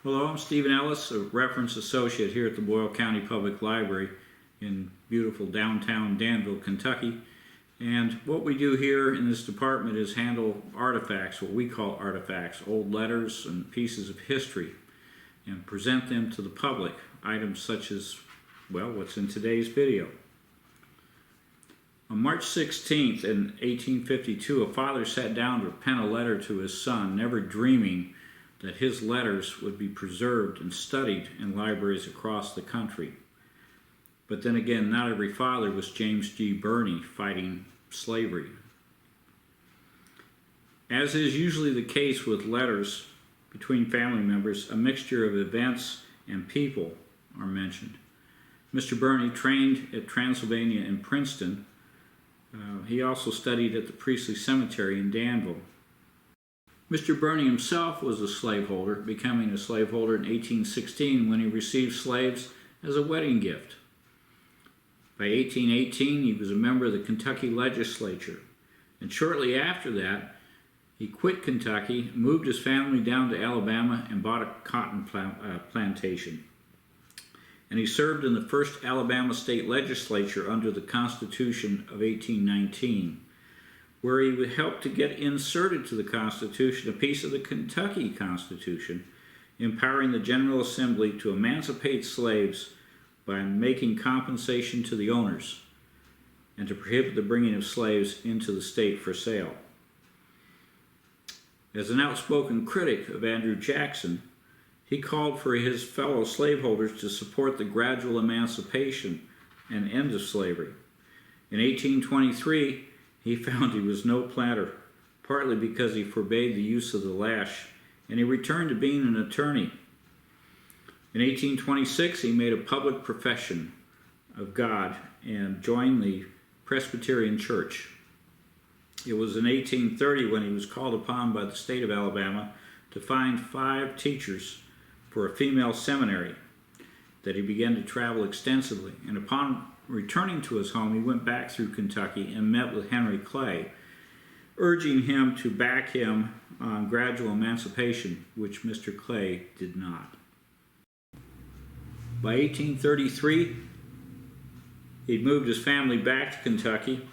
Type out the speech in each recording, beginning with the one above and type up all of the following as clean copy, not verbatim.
Hello, I'm Steve Ellis, a reference associate here at the Boyle County Public Library in beautiful downtown Danville, Kentucky. And what we do here in this department is handle artifacts, what we call artifacts, old letters and pieces of history, and present them to the public. Items such as, well, what's in today's video. On March 16th in 1852, a father sat down to pen a letter to his son, never dreaming that his letters would be preserved and studied in libraries across the country. But then again, not every father was James G. Birney fighting slavery. As is usually the case with letters between family members, a mixture of events and people are mentioned. Mr. Birney trained at Transylvania and Princeton. He also studied at the Priestley Cemetery in Danville. Mr. Birney himself was a slaveholder, becoming a slaveholder in 1816 when he received slaves as a wedding gift. By 1818, he was a member of the Kentucky legislature, and shortly after that, he quit Kentucky, moved his family down to Alabama, and bought a cotton plantation. And he served in the first Alabama state legislature under the Constitution of 1819, where he would help to get inserted to the Constitution a piece of the Kentucky Constitution, empowering the General Assembly to emancipate slaves by making compensation to the owners and to prohibit the bringing of slaves into the state for sale. As an outspoken critic of Andrew Jackson, he called for his fellow slaveholders to support the gradual emancipation and end of slavery. In 1823, he found he was no planter, partly because he forbade the use of the lash, and he returned to being an attorney. In 1826, he made a public profession of God and joined the Presbyterian Church. It was in 1830 when he was called upon by the state of Alabama to find 5 teachers for a female seminary that he began to travel extensively. And upon returning to his home, he went back through Kentucky and met with Henry Clay, urging him to back him on gradual emancipation, which Mr. Clay did not. By 1833, he'd moved his family back to Kentucky,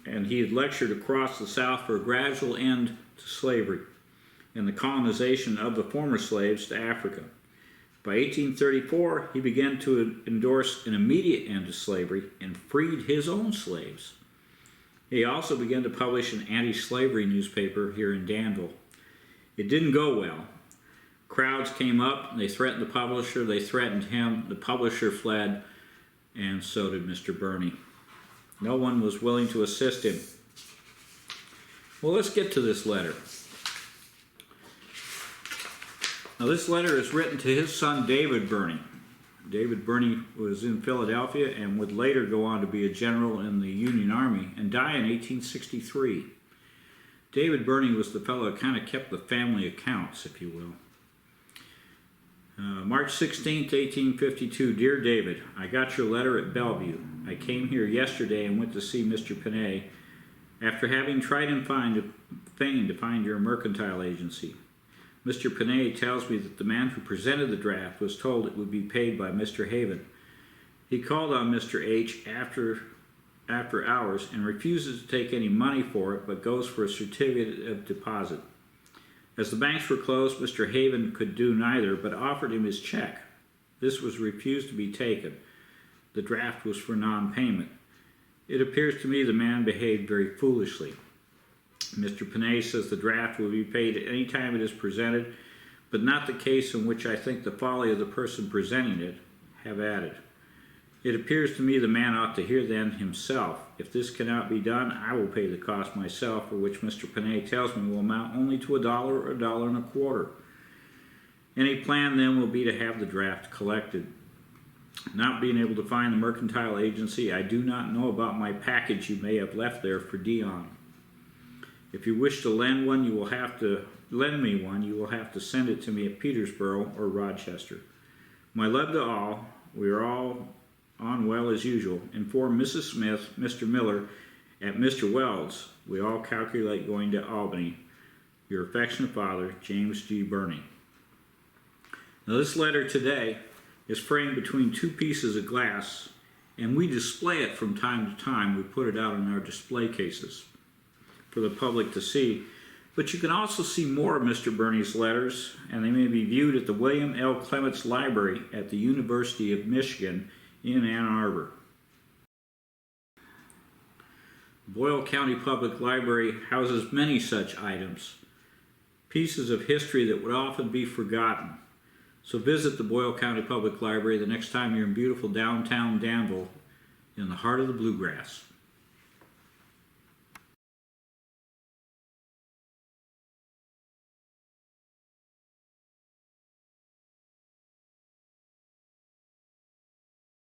and he had lectured across the South for a gradual end to slavery and the colonization of the former slaves to Africa. By 1834, he began to endorse an immediate end to slavery and freed his own slaves. He also began to publish an anti-slavery newspaper here in Danville. It didn't go well. Crowds came up, they threatened the publisher, they threatened him, the publisher fled, and so did Mr. Birney. No one was willing to assist him. Well, let's get to this letter. Now, this letter is written to his son, David Birney. David Birney was in Philadelphia and would later go on to be a general in the Union Army and die in 1863. David Birney was the fellow that kind of kept the family accounts, if you will. March 16th, 1852. Dear David, I got your letter at Bellevue. I came here yesterday and went to see Mr. Panay after having tried in vain to find your mercantile agency. Mr. Panay tells me that the man who presented the draft was told it would be paid by Mr. Haven. He called on Mr. H. after hours and refuses to take any money for it, but goes for a certificate of deposit. As the banks were closed, Mr. Haven could do neither, but offered him his check. This was refused to be taken. The draft was for non-payment. It appears to me the man behaved very foolishly. Mr. Panay says the draft will be paid at any time it is presented, but not the case in which I think the folly of the person presenting it have added. It appears to me the man ought to hear then himself. If this cannot be done, I will pay the cost myself, for which Mr. Panay tells me will amount only to $1 or $1.25. Any plan then will be to have the draft collected. Not being able to find the mercantile agency, I do not know about my package you may have left there for Dion. If you wish to lend me one, you will have to send it to me at Petersboro or Rochester. My love to all. We are all on well as usual. Inform Mrs. Smith, Mr. Miller, at Mr. Wells. We all calculate going to Albany. Your affectionate father, James G. Birney. Now this letter today is framed between two pieces of glass, and we display it from time to time. We put it out in our display cases for the public to see. But you can also see more of Mr. Birney's letters, and they may be viewed at the William L. Clements Library at the University of Michigan in Ann Arbor. Boyle County Public Library houses many such items, pieces of history that would often be forgotten. So visit the Boyle County Public Library the next time you're in beautiful downtown Danville in the heart of the Bluegrass.